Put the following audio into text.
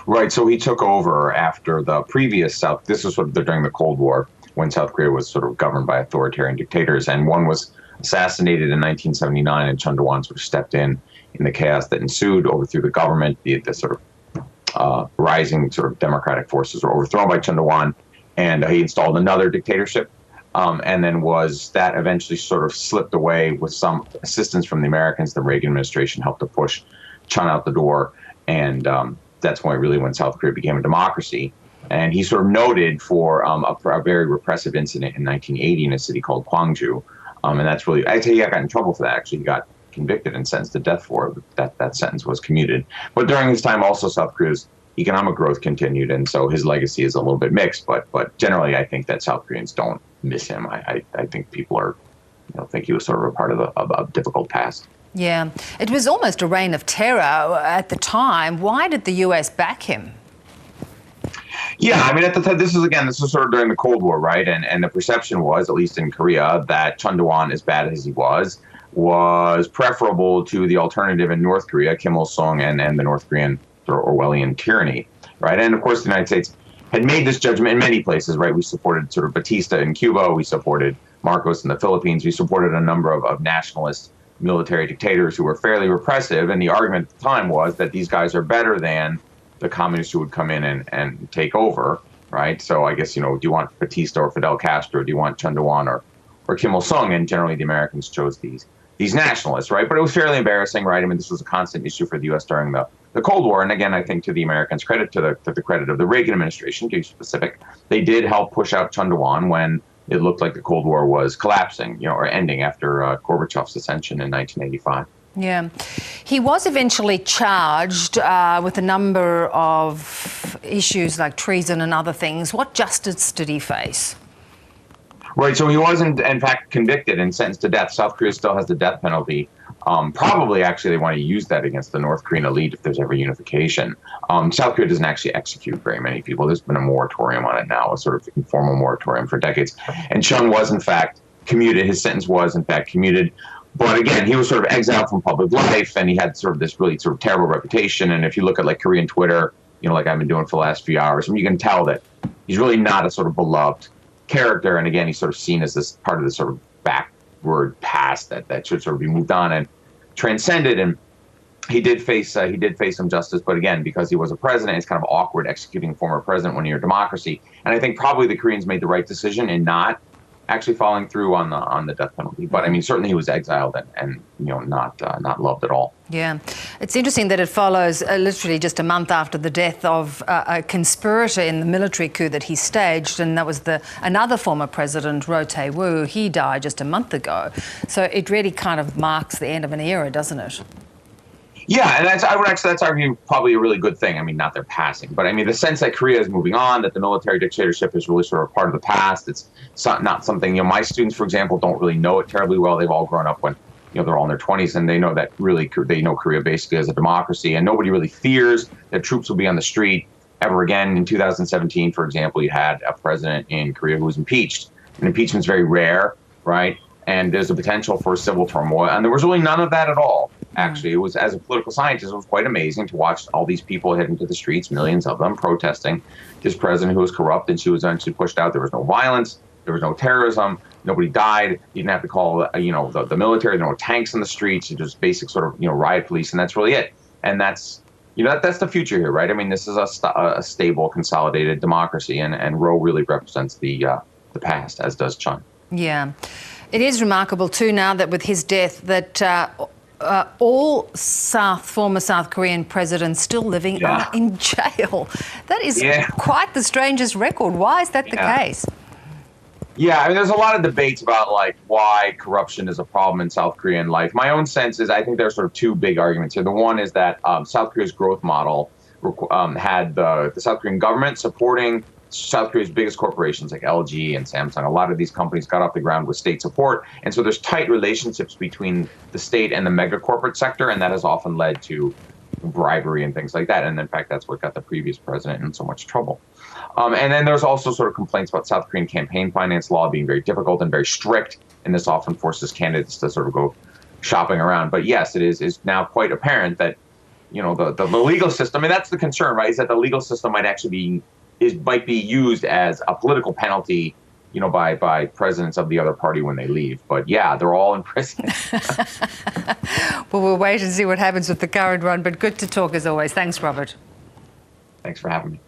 Right. So he took over after the previous South. This was sort of during the Cold War when South Korea was sort of governed by authoritarian dictators, and one was assassinated in 1979, and Chun Doo-hwan sort of stepped in the chaos that ensued, overthrew the government. The sort of rising sort of democratic forces were overthrown by Chun Doo-hwan, and he installed another dictatorship. And then that eventually sort of slipped away with some assistance from the Americans. The Reagan administration helped to push Chun out the door, and that's when South Korea became a democracy. And he's sort of noted for a very repressive incident in 1980 in a city called Gwangju. And that's really, I'd say he got in trouble for that. Actually, he got convicted and sentenced to death for it. That sentence was commuted. But during his time, also South Korea's economic growth continued, and so his legacy is a little bit mixed. But generally, I think that South Koreans don't miss him. I think people think he was sort of a part of a difficult past. Yeah, it was almost a reign of terror at the time. Why did the US back him? Yeah, I mean, at the time, this was sort of during the Cold War, right? And the perception was, at least in Korea, that Chun Doo-hwan, as bad as he was preferable to the alternative in North Korea, Kim Il-sung, and the North Korean sort of Orwellian tyranny, right? And of course, the United States had made this judgment in many places, right? We supported sort of Batista in Cuba, we supported Marcos in the Philippines, we supported a number of nationalist military dictators who were fairly repressive, and the argument at the time was that these guys are better than the communists who would come in and take over, right? So I guess, do you want Batista or Fidel Castro? Do you want Chun Doo-hwan or Kim Il-sung? And generally the Americans chose these nationalists, right? But it was fairly embarrassing, right? I mean, this was a constant issue for the U.S. during the Cold War. And again, I think to the Americans' credit, to the credit of the Reagan administration, to be specific, they did help push out Chun Doo-hwan when it looked like the Cold War was collapsing, or ending after Gorbachev's ascension in 1985. Yeah. He was eventually charged with a number of issues like treason and other things. What justice did he face? Right. So he was, in fact, convicted and sentenced to death. South Korea still has the death penalty. Probably, actually, they want to use that against the North Korean elite if there's ever unification. South Korea doesn't actually execute very many people. There's been a moratorium on it now, a sort of informal moratorium for decades. And Chun was, in fact, commuted. His sentence was, in fact, commuted. But again, he was sort of exiled from public life, and he had sort of this really sort of terrible reputation. And if you look at like Korean Twitter, like I've been doing for the last few hours, you can tell that he's really not a sort of beloved character. And again, he's sort of seen as this part of the sort of backward past that should sort of be moved on and transcended. And he did face some justice, but again, because he was a president, it's kind of awkward executing a former president when you're a democracy. And I think probably the Koreans made the right decision in not actually following through on the death penalty. But I mean, certainly he was exiled and not loved at all. Yeah. It's interesting that it follows literally just a month after the death of a conspirator in the military coup that he staged, and that was another former president, Roh Tae-woo. He died just a month ago. So it really kind of marks the end of an era, doesn't it? Yeah, and that's arguably probably a really good thing. I mean, not their passing, but I mean the sense that Korea is moving on, that the military dictatorship is really sort of part of the past. It's not something, my students, for example, don't really know it terribly well. They've all grown up when, they're all in their 20s, and they know that really they know Korea basically as a democracy, and nobody really fears that troops will be on the street ever again. In 2017, for example, you had a president in Korea who was impeached, and impeachment's very rare, right? And there's a potential for civil turmoil, and there was really none of that at all. Actually, it was, as a political scientist, it was quite amazing to watch all these people head into the streets, millions of them, protesting this president who was corrupt, and she was eventually pushed out. There was no violence. There was no terrorism. Nobody died. You didn't have to call, the military. There were no tanks in the streets. Just basic sort of, riot police, and that's really it. And that's the future here, right? I mean, this is a stable, consolidated democracy, and Roh really represents the past, as does Chun. Yeah. It is remarkable, too, now that with his death, that all former South Korean presidents still living are in jail. That is quite the strangest record. Why is that the case? Yeah, I mean, there's a lot of debates about why corruption is a problem in South Korean life. My own sense is I think there's sort of two big arguments here. The one is that South Korea's growth model had the South Korean government supporting South Korea's biggest corporations like LG and Samsung. A lot of these companies got off the ground with state support. And so there's tight relationships between the state and the mega corporate sector, and that has often led to bribery and things like that. And in fact, that's what got the previous president in so much trouble. And then there's also sort of complaints about South Korean campaign finance law being very difficult and very strict. And this often forces candidates to sort of go shopping around. But yes, it is now quite apparent that the legal system. I mean, that's the concern, right? Is that the legal system might actually might be used as a political penalty, by presidents of the other party when they leave. But yeah, they're all in prison. Well, we'll wait and see what happens with the current one. But good to talk as always. Thanks, Robert. Thanks for having me.